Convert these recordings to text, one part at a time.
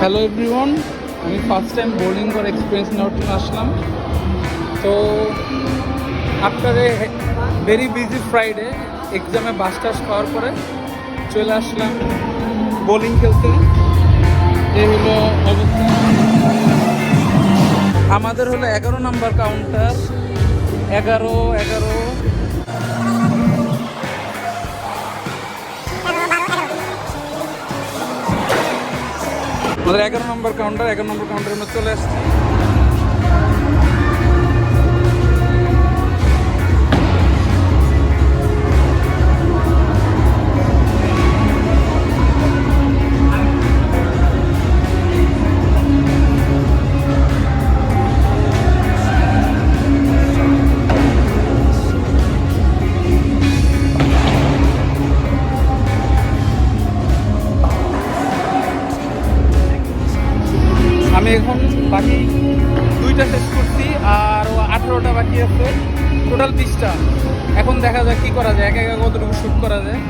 Hello everyone, আমি first time boarding করে experience নেওয়ার জন্য আসলাম। তো after a very busy Friday এক্সামে বাস টাস খাওয়ার পরে চলে আসলাম বোলিং খেলতে। এই হলো অবস্থা। আমাদের হলো 11 নাম্বার কাউন্টার, 11 আমাদের 11 নম্বর কাউন্টার, 11 নম্বর কাউন্টারে আমরা চলে আসছি। আমি এখন বাকি 2টা শেষ করছি আর 18টা বাকি আছে, টোটাল 30টা। এখন দেখা যাক কি করা যায়, একা একা কতটুকু শ্যুট করা যায়।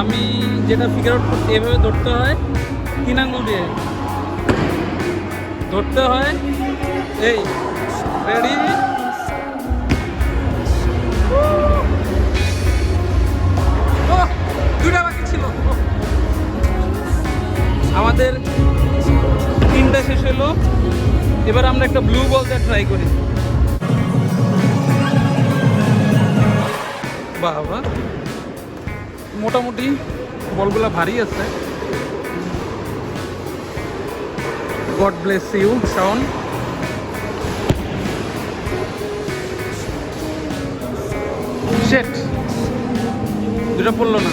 আমি যেটা ফিগার আউট করছি, এভাবে ধরতে হয়, 3 আঙ্গুল দিয়ে ধরতে হয়। এই রেডি, দুটা বাকি ছিল। আমাদের 3টা শেষ হলো। এবার আমরা একটা ব্লু বল দিয়ে ট্রাই করি। বাবা, মোটামুটি বলগুলা ভারী আছে। God bless you Shaon. শেট, দুটা পড়লো না।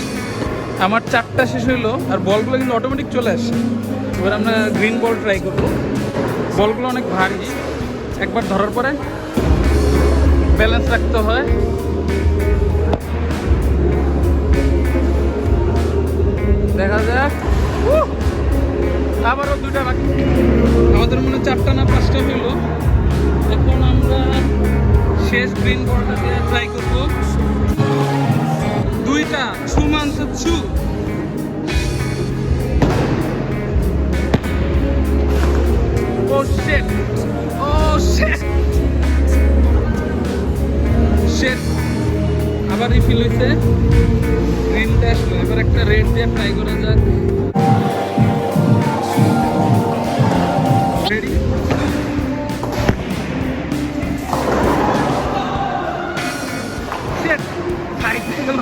আমার 4টা শেষ হইলো আর বলগুলো কিন্তু অটোমেটিক চলে আসে। এবার আমরা গ্রিন বল ট্রাই করব। বলগুলো অনেক ভারী, একবার ধরার পরে ব্যালেন্স রাখতে হয়। দেখা যাক। আবারও 2টা বাকি। আমাদের মনে 4টা না 5টা হইলো। এখন আমরা শেষ গ্রিন বলটা দিয়ে ট্রাই করব। 2টা ছু মানছে ছু। Oh shit! Oh shit! Shit! আবার রিফিল হয়েছে। গ্রিনটা আসলো, এবার একটা রেড দিয়ে ট্রাই করা যাক। রেডি? Shit! সাইড দিয়ে গেল।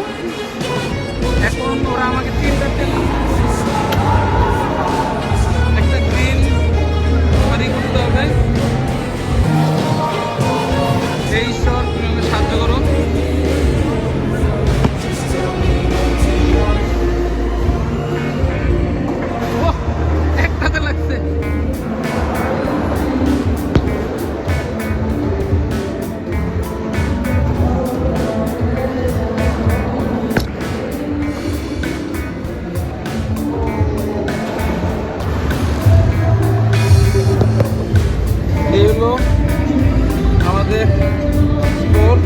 এখন ওরা আমাকে 3টা দিল। একটা গ্রিন বাড়ি করতে হবে। এই ঈশ্বর, তুমি আমাকে সাহায্য করো। একটাতে লাগছে। এই হলো আমাদের স্কোর।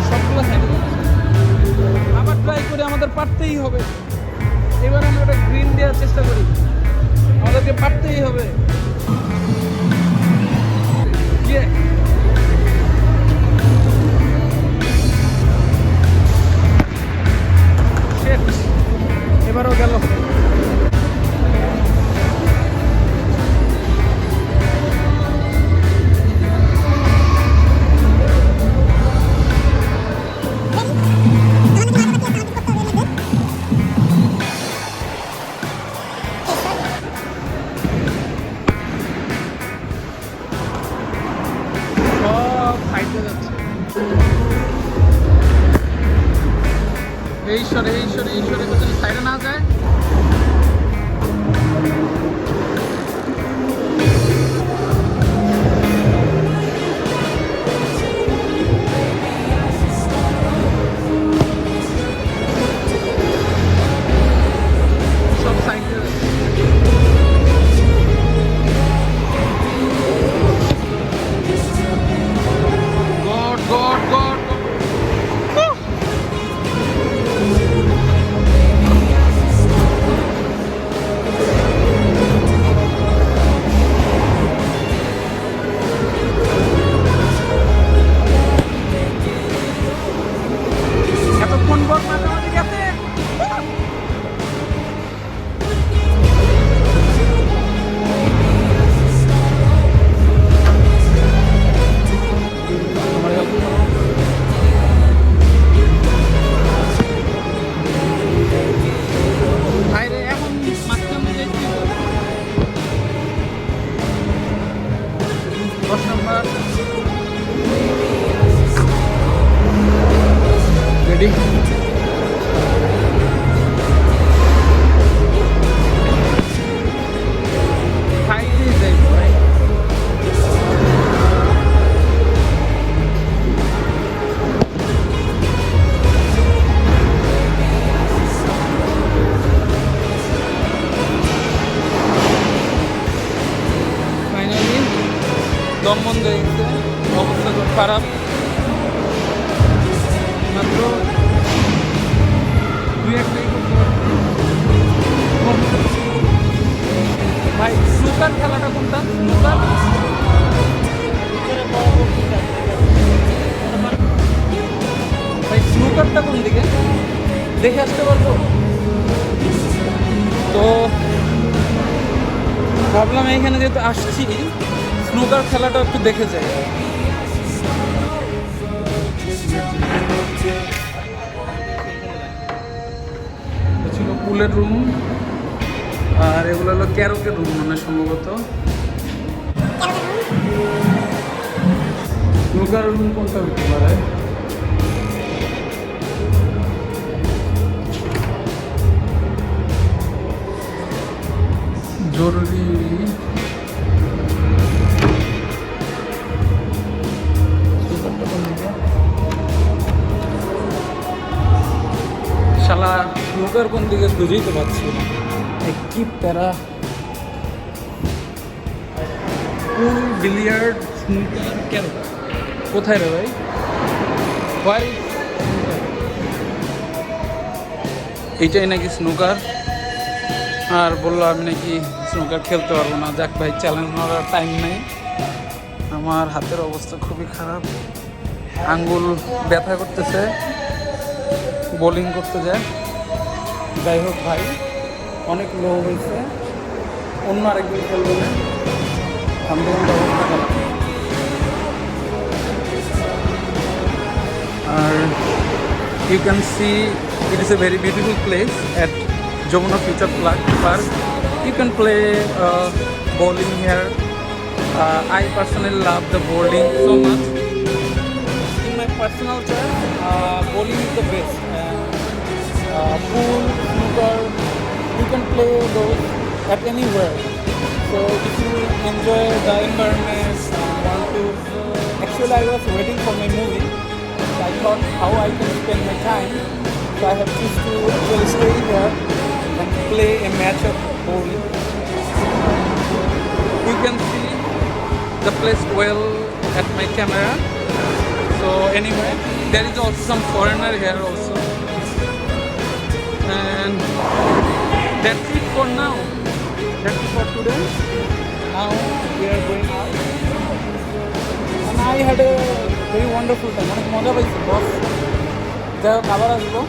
সবগুলো সাইডে আবার ট্রাই করে, আমাদের পারতেই হবে। এবার আমরা একটা গ্রিন দেওয়ার চেষ্টা করি, আমাদেরকে পারতেই হবে। এবারও গেল। এই সরে যদি সাইডে না যায়। দেখে আসতে পারবো। তো ভাবলাম এইখানে যেহেতু আসছি স্নুকার খেলাটা একটু দেখে যাই। ছিল পুলের রুম, আর এগুলো হলো ক্যারোকের রুম মানে সম্ভবত। স্নুকার রুম কোনটা হতে পারে? জরুরি শালা স্নুকার কোন দিকে বুঝেই তো পাচ্ছি না, কি প্যারা। পুল, বিলিয়ার্ড, স্নুকার, কেন কোথায় রে ভাই? ভাই এইটাই নাকি স্নুকার, আর বললো আমি নাকি স্নুকার খেলতে পারবো না। যাক ভাই, চ্যালেঞ্জ নেওয়ার টাইম নেই, আমার হাতের অবস্থা খুবই খারাপ, আঙ্গুল ব্যথা করতেছে বোলিং করতে যায়। যাই হোক ভাই, অনেক লো হয়েছে, অন্য আরেকদিন খেলবো না, আমাদের অবস্থা খারাপ। আর you can see it is a very beautiful place at Jamuna Future Park. You can play bowling here. I personally love the bowling so much. In my personal choice, bowling is the best. Pool, snooker, you can play those at anywhere. So if you enjoy the environment, want to. Actually, I was waiting for my movie. I thought how I can spend my time, so I have choose to actually stay here and play a match of bowling. You can see the place well at my camera. So anyway, there is also some foreigner here also, and that's it for now. That's it for today. Now we are going out, and I had a very wonderful time. অনেক মজা পাইছি বস। যাই হোক, আবার আসবো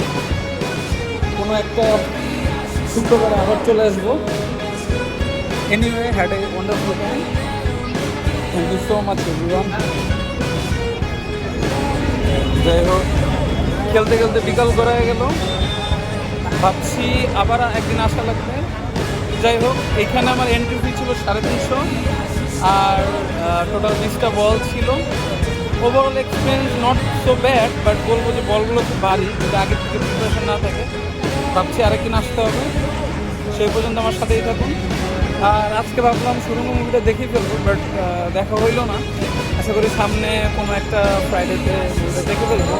কোনো একটা শুক্রবারে, আবার চলে আসবো। Anyway, had a wonderful time. Thank you so much everyone. যাই হোক, খেলতে খেলতে বিকাল করা হয়ে গেল, ভাবছি আবার একদিন আসা লাগবে। যাই হোক, এইখানে আমার এন্ট্রি ফি ছিল 350, আর টোটাল 20টা বল ছিল। Overall experience not so bad, but বলবো যে বলগুলো খুব ভারী, যদি আগে থেকে প্রিপারেশন না থাকে। ভাবছি আরেকদিন আসতে হবে, সেই পর্যন্ত আমার সাথেই থাকুন। আর আজকে ভাবলাম সুরঙ্গ মুভিটা দেখেই ফেলবো, বাট দেখা হইলো না। আশা করি সামনে কোনো একটা ফ্রাইডেতে মুভিটা দেখে ফেলবো।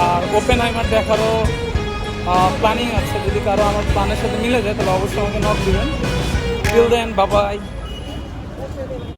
আর ওপেন হাইমার দেখারও প্ল্যানিং আছে, যদি কারো আমার প্ল্যানের সাথে মিলে যায় তাহলে অবশ্যই আমাকে নক দিবেন। Till then, bye by.